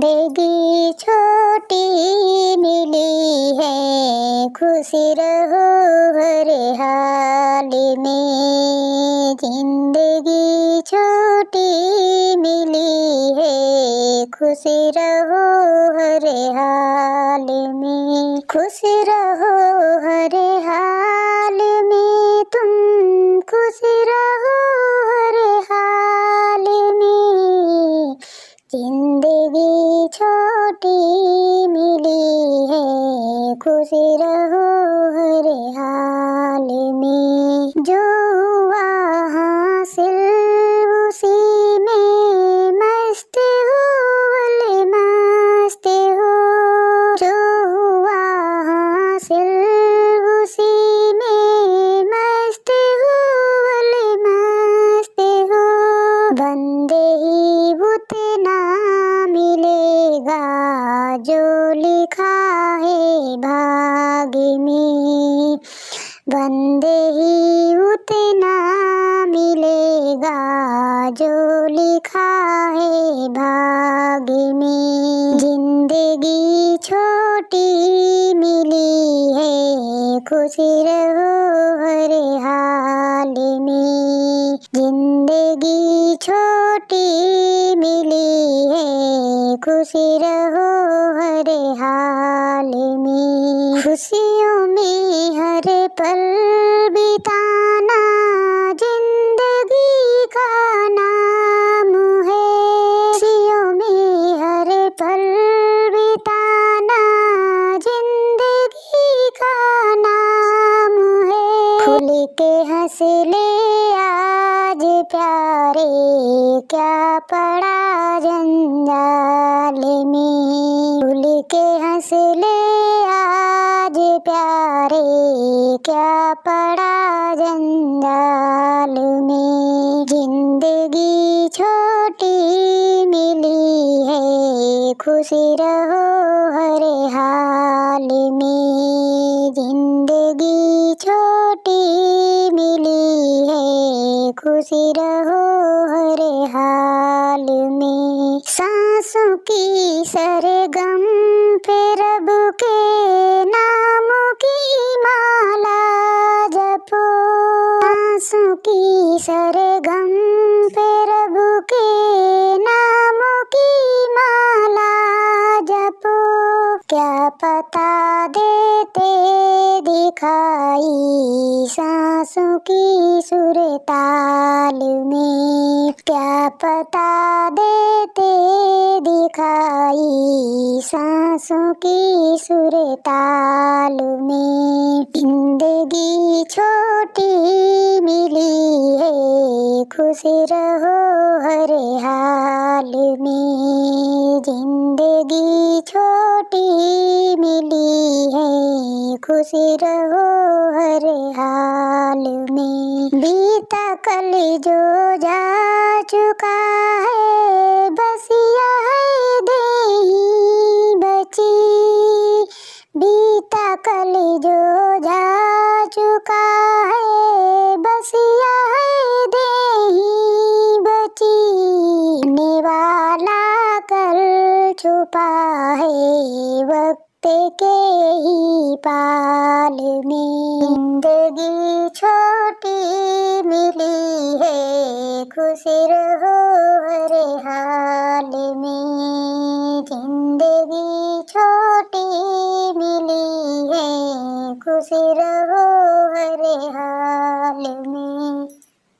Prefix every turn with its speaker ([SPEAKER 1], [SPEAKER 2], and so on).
[SPEAKER 1] जिंदगी छोटी मिली है, खुशी रहो हर हाल में। जिंदगी छोटी मिली है, खुशी रहो हर हाल में। खुश रहो हर हाल में, तुम खुश रहो हर हाल में। जिंदगी छोटी मिली है, खुश रहो हर हाल में। जो हुआ हासिल उसी में मस्त हो, भले मस्त हो। जो हुआ हासिल उसी में मस्त हो, भले मस्त हो। बंदे ही उतना मिलेगा जो लिखा है भाग्य में। बंदे ही उतना मिलेगा जो लिखा है भाग्य में। जिंदगी छोटी मिली है, खुशी रहो हर हाल में। जिंदगी छोटी मिली है, खुशी रहो हर हाल में। खुशियों में हर पल बिताना जिंदगी का नाम है। खुशियों में हर पल बिताना जिंदगी का नाम है। खुल के हंस ले आज प्यारे, क्या पड़ा जंजाल में। खुल के हंस ले आज प्यारे, क्या पड़ा जंजाल में। जिंदगी छोटी मिली है, खुशी रहो हर हाल में। जिंदगी छोटी मिली है, खुशी रहो हर हाल में। सांसों की सरगम पे रब के नामों की माला जपो। सांसों की सरगम पे रब के नामों की माला जपो। क्या पता देते दिखाई सांसों की सुर ताल में। क्या पता देते दिखाई सांसों की सुर ताल में। जिंदगी छोटी मिली है, खुश रहो हर हाल में। जिंदगी छोटी मिली है, खुश रहो हर हाल में। बीता कल जो जा चुका है, बस याद ही बची। बीता कल जो जा चुका है, बस याद ही बची। आने वाला कल छुपा है वक्त के ही पाल में। जिंदगी छोटी मिली है, खुश रहो हर हाल में। जिंदगी छोटी मिली है, खुश रहो हर